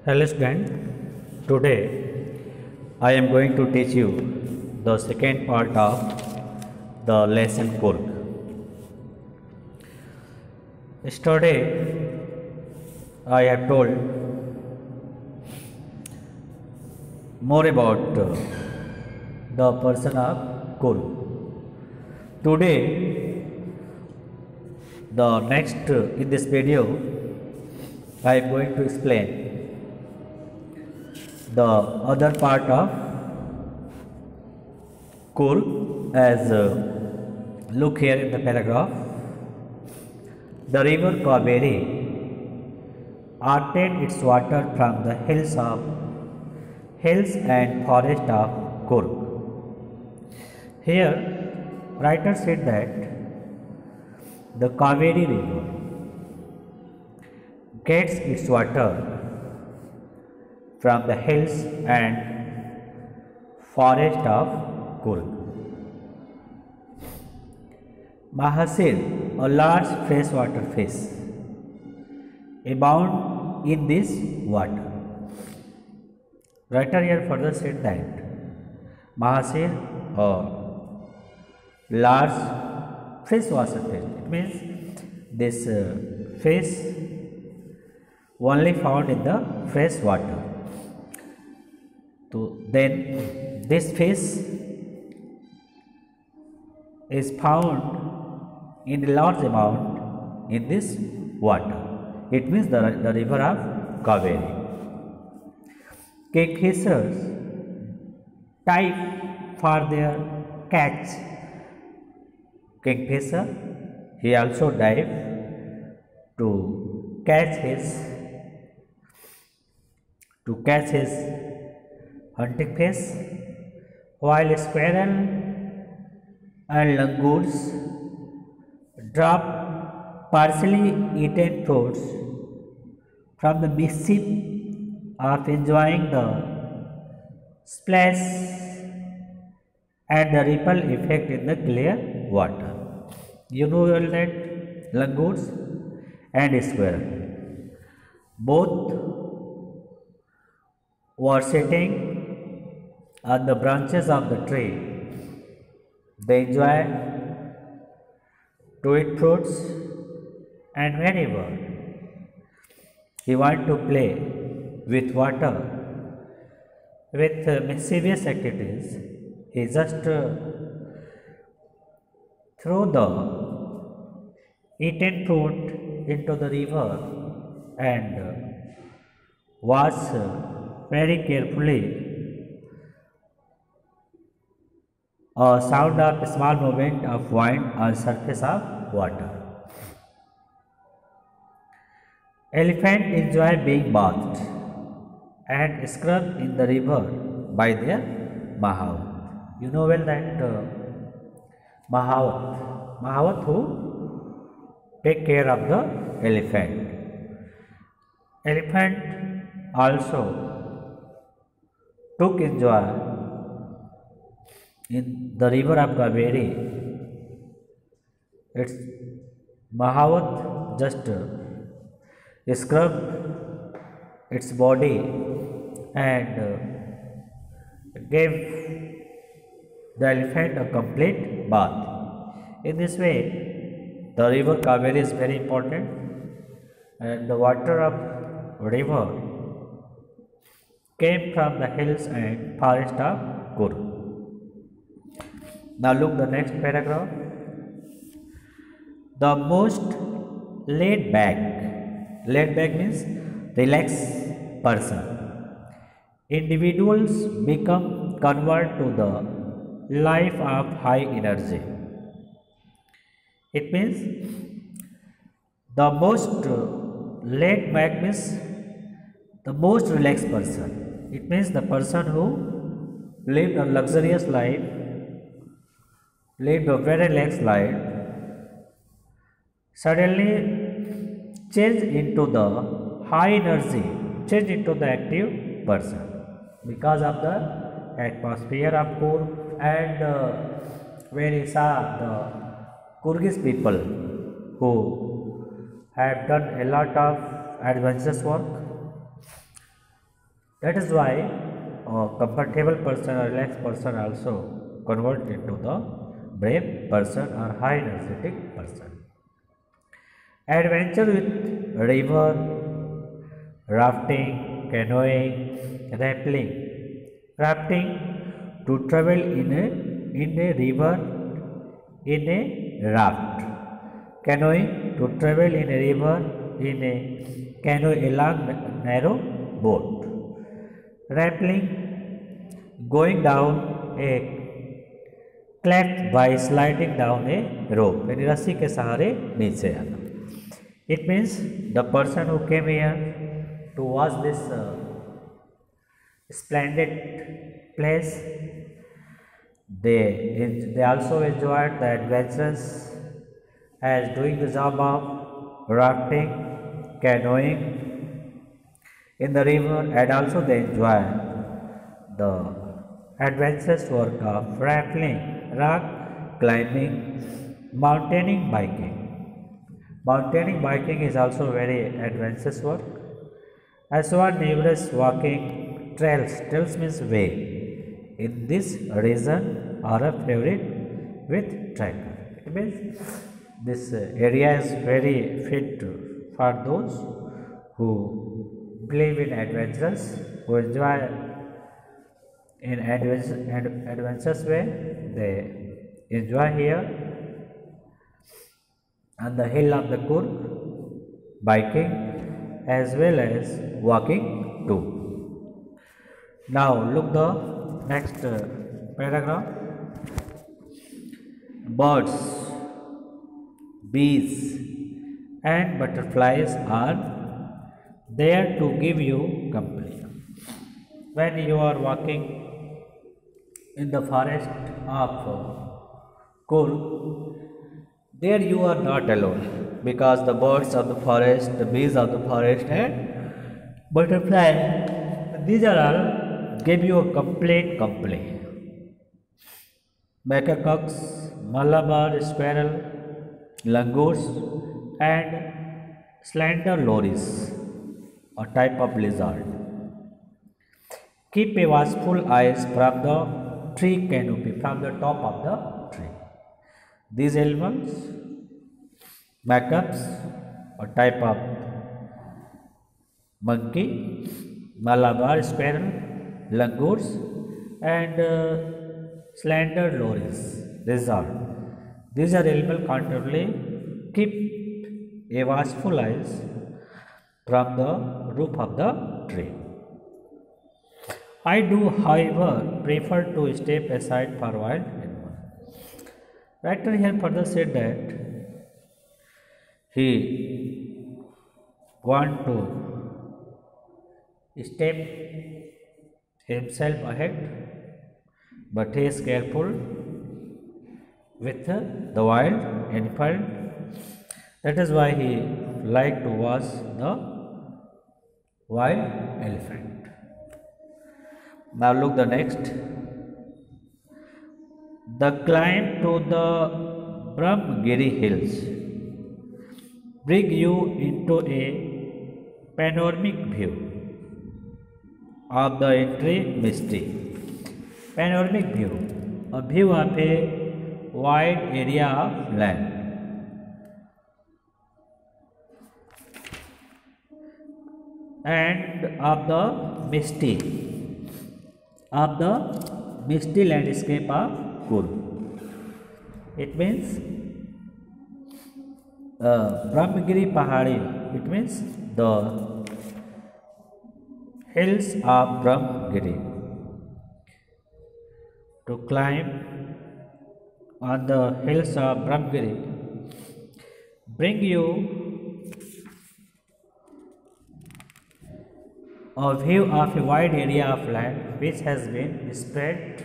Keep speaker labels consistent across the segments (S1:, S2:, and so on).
S1: Hello student, today I am going to teach you the second part of the lesson Kurg. Yesterday I have told more about the person of Kurg. Today the next in this video I am going to explain the other part of Kurg as look here in the paragraph. The river Kaveri obtained its water from the hills and forest of Kurg. Here writer said that the Kaveri river gets its water from the hills and forest of Kurg. Mahasir, a large freshwater fish, abound in this water. Writer here further said that Mahasir, a large freshwater fish. It means this fish only found in the fresh water. So then this fish is found in a large amount in this water. It means the river of Kaveri. Kingfishers dive for their catch. Kingfisher, he also dive to catch his hunting fish, while squirrel and langurs drop partially eaten fruits from the mischief of enjoying the splash and the ripple effect in the clear water. You know well that langurs and squirrel both were sitting on the branches of the tree. They enjoy to eat fruits, and whenever he want to play with water with mischievous activities, he just throw the eaten fruit into the river and wash very carefully. A sound of small movement of wind on surface of water. Elephant enjoy being bathed and scrubbed in the river by their mahawat. You know well that mahawat who take care of the elephant. Elephant also took enjoy in the river of Kaveri. Its mahawat just scrubbed its body and gave the elephant a complete bath. In this way, the river Kaveri is very important, and the water of river came from the hills and forest of Kurg. Now look the next paragraph. The most laid back means relaxed person. Individuals become convert to the life of high energy. It means the most laid back means the most relaxed person. It means the person who lived a luxurious life, lived a very relaxed life, suddenly change into the high energy, change into the active person because of the atmosphere of Kurg and when he saw the Kyrgyz people who have done a lot of adventurous work, That is why a comfortable person or relaxed person also convert into the brave person or high energetic person. Adventure with river, rafting, canoeing, rappelling. Rafting to travel in a river in a raft. Canoeing to travel in a river in a canoe along narrow boat. Rappelling going down a cleft by sliding down a rope. यानी रस्सी के सहारे नीचे आना. It means the person who came here to watch this splendid place, they also enjoyed the adventures as doing the job of rafting, canoeing in the river, and also they enjoy the adventurous work of rappelling, rock climbing, mountaineering, biking. Mountaineering biking is also very adventurous work. Aswan Everest walking trails. Trails means way. In this region are a favorite with tracker. It means this area is very fit for those who believe in adventures, who enjoy in adventurous way. They enjoy here on the hill of the Kurg, biking as well as walking too. Now look the next paragraph. Birds, bees and butterflies are there to give you company. When you are walking in the forest of Kurg, there you are not alone, because the birds of the forest, the bees of the forest and butterfly, these are all give you a complete company. Macaques, Malabar squirrel, langurs and slender lories, a type of lizard. Keep a watchful eyes from the tree canopy, from the top of the tree. These animals, macaques, a type of monkey, Malabar squirrel, langurs and slender lories, lizard. These are animals constantly keep a watchful eyes from the roof of the tree. I do, however, prefer to step aside for wild animals. Writer here further said that he want to step himself ahead, but he is careful with the wild animal. That is why he like to watch the wild elephant. Now look the next. The climb to the Brahmagiri hills bring you into a panoramic view of the entry mystery. Panoramic view, a view of a wide area of land. And of the misty landscape of Kurg. It means Brahmagiri Pahadi. It means the hills of Brahmagiri. To climb on the hills of Brahmagiri bring you a view of a wide area of land which has been spread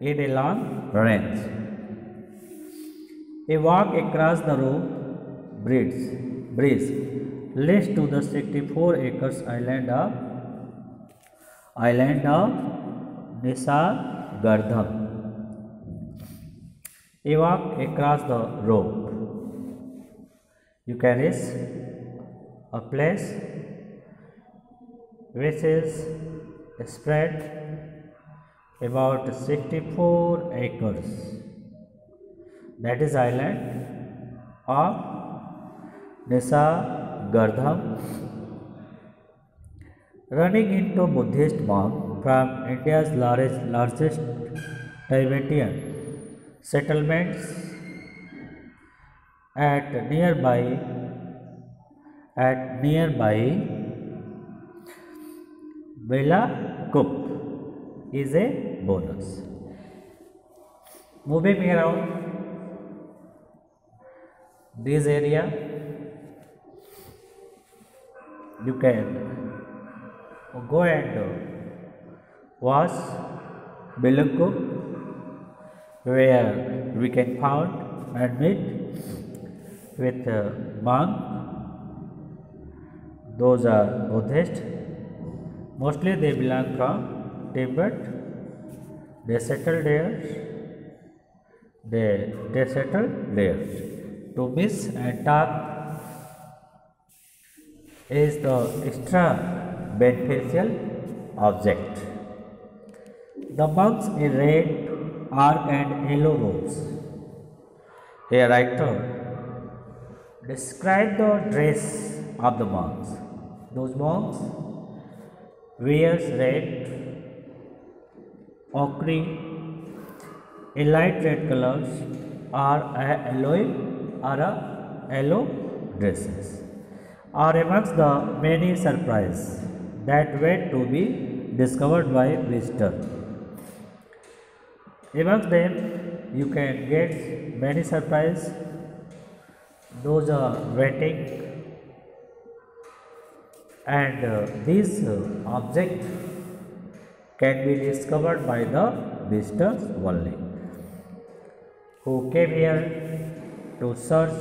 S1: in a long range. A walk across the rope bridge leads to the 64 acres island of Nisargadahm. A walk across the rope. You can reach a place which is spread about 64 acres. That is island of Nisargadaam, running into Buddhist monk from India's largest Tibetan settlements at nearby Belakup is a bonus. Moving around this area, you can go and watch Belakup, where we can find and meet with monks. Those are Buddhist. Mostly they belong from Tibet. They settled there. They settled there. To miss and talk is the extra beneficial object. The monks in red, arc and yellow robes. Here writer describe the dress of the monks. Those monks wears red, ochre, a light red colors are yellow dresses are amongst the many surprises that wait to be discovered by visitor. Amongst them you can get many surprises. Those are waiting, and these objects can be discovered by the visitors only, who came here to search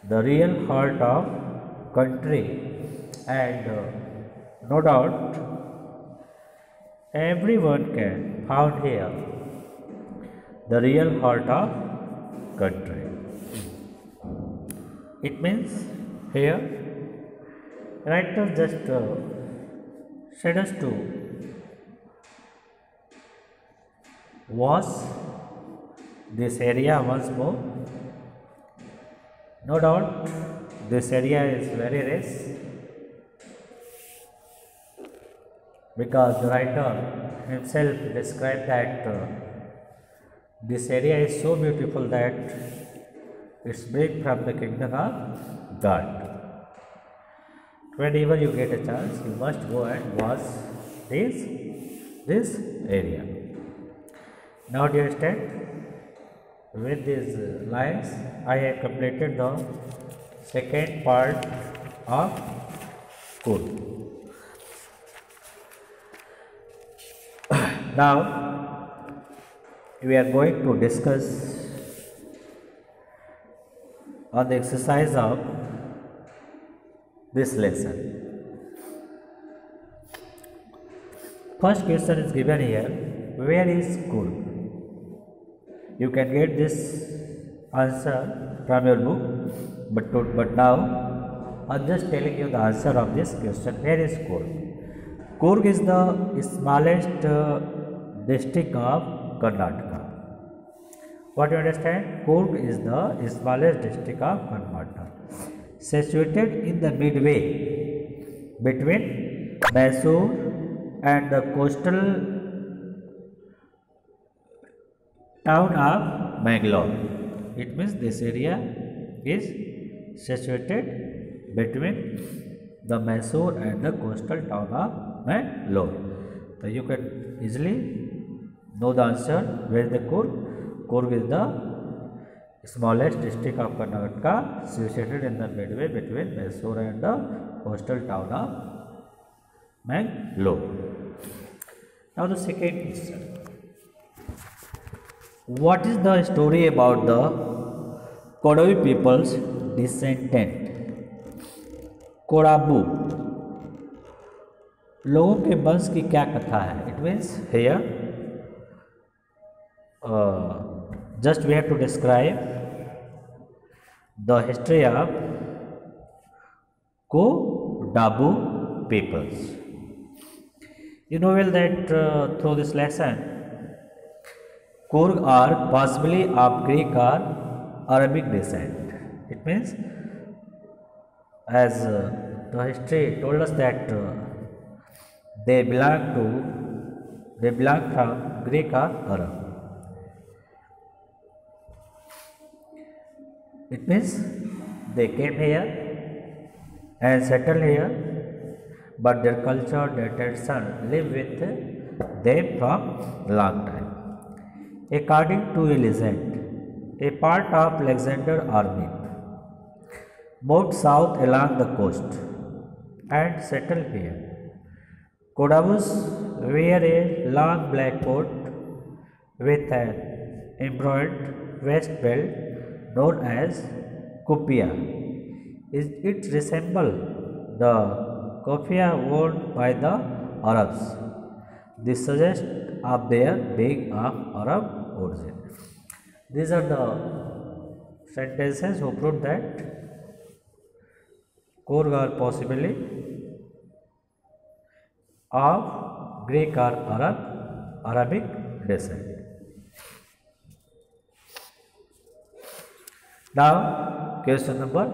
S1: the real heart of country, and no doubt everyone can find here the real heart of country. It means here writer just said us to watch this area once more. No doubt this area is very rich, because the writer himself described that this area is so beautiful that it's made from the kingdom of God. Whenever you get a chance, you must go and watch this area. Now dear student, with these lines I have completed the second part of Coorg. Now we are going to discuss on the exercise of this lesson. First question is given here: where is Coorg? You can get this answer from your book, but now I am just telling you the answer of this question. Where is Coorg? Coorg is the smallest district of Karnataka. What you understand? Coorg is the smallest district of Karnataka, situated in the midway between Mysore and the coastal town of Mangalore. It means this area is situated between the Mysore and the coastal town of Mangalore. So you can easily know the answer. Where is the Coorg? Coorg is the smallest district of Karnataka, situated in the midway between Mysore and the coastal town of Mangalore. Now the second question: what is the story about the Kodavi people's descendant कोडाबू लोगों के वंश की क्या कथा है? It means here just we have to describe the history of Kodabu peoples. You know well that through this lesson, Kurg are possibly of Greek or Arabic descent. It means, as the history told us that they belong to they belong from Greek or Arab. It means they came here and settled here, but their culture, their tradition live with them from long time. According to a legend, a part of Alexander army moved south along the coast and settled here. Codavus wear a long black coat with an embroidered waist belt known as kuppia. It resembles the kuffia worn by the Arabs. This suggests of their being of Arab origin. These are the sentences who prove that Kurg are possibly of Greek or Arabic descent. Now, question number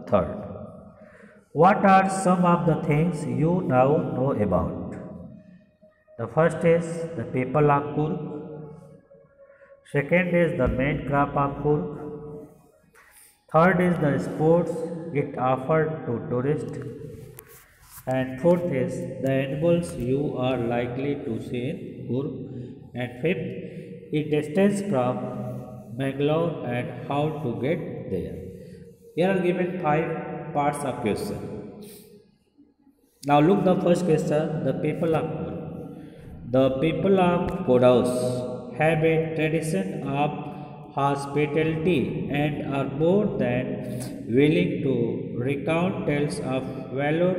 S1: 3. What are some of the things you now know about? The first is the people of Kurg. Second is the main crop of Kurg. Third is the sports it offered to tourists. And fourth is the animals you are likely to see in Kurg. And fifth, its distance from Mangalore and how to get there. Here are given 5 parts of question. Now look the first question, the people of Kurg. The people of Kodaus have a tradition of hospitality and are more than willing to recount tales of valor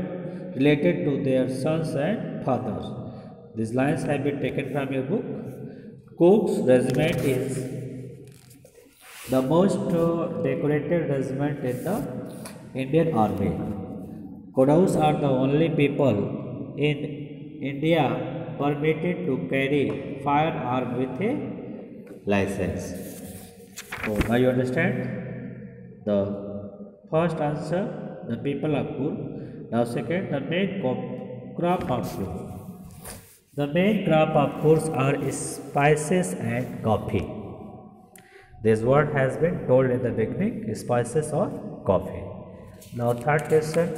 S1: related to their sons and fathers. These lines have been taken from your book. Kurg's regiment is the most decorated regiment in the Indian Army. Kodaus are the only people in India permitted to carry firearm with a license. So now you understand the first answer, the people of Kurg. Now second, the main crop of Kurg. The main crop of Kurg are spices and coffee. This word has been told in the beginning, spices or coffee. Now third question.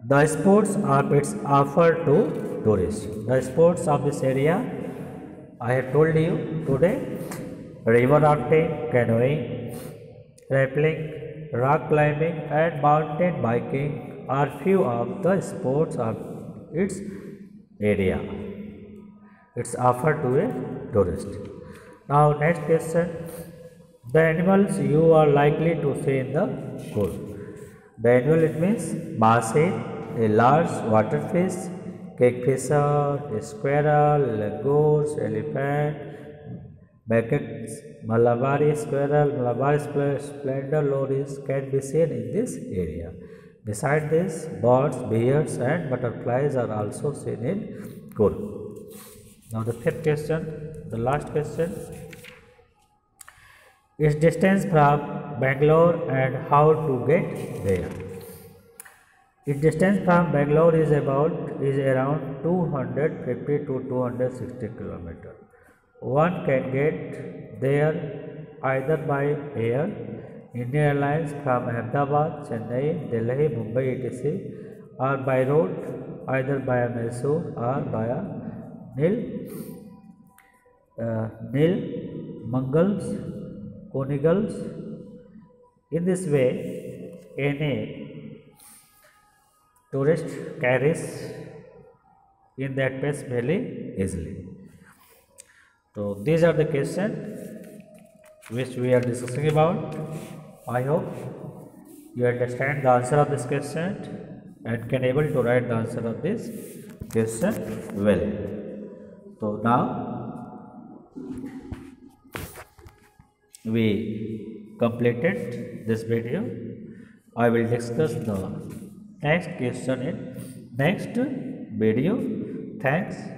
S1: The sports are its offered to tourists. The sports of this area, I have told you today, river rafting, canoeing, rappelling, rock climbing and mountain biking are few of the sports of its area. It's offered to a tourist. Now next question. The animals you are likely to see in the Kurg. The animal, it means marsin, a large water fish, kingfisher, a squirrel, langours, elephant, macaques, Malabari squirrel, Malabari splendor loris can be seen in this area. Besides this, birds, bears and butterflies are also seen in Kurg. Now the fifth question, the last question. Its distance from Bangalore and how to get there. Its distance from Bangalore is around 250 to 260 km. One can get there either by air, Indian Airlines from Ahmedabad, Chennai, Delhi, Mumbai, etc., or by road either via Mysore or via Mangals, Konigals. In this way, any tourist carries in that place very easily. So these are the questions which we are discussing about. I hope you understand the answer of this question and can able to write the answer of this question well. So now we completed this video. I will discuss the next question in next video. Thanks.